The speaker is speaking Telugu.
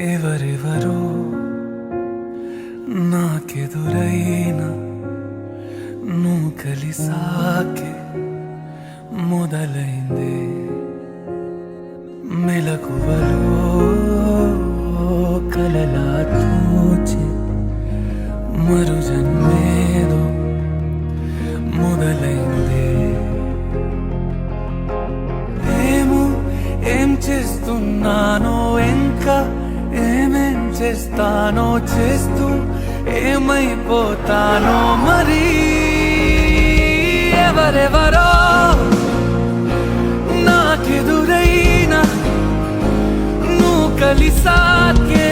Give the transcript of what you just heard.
ఎవరెవరో నాకెదురైనా నువ్వు కలిసాకే మొదలైందే మెలకువలో కలలా తూచి మరు జన్మేదో మొదలైందే ఏం చేస్తున్నానో ఇంకా ఏమేం చేస్తానో చేస్తూ ఏమైపోతానో మరి ఎవరెవరో నాకెదురైనా నువ్వు కలిసాకే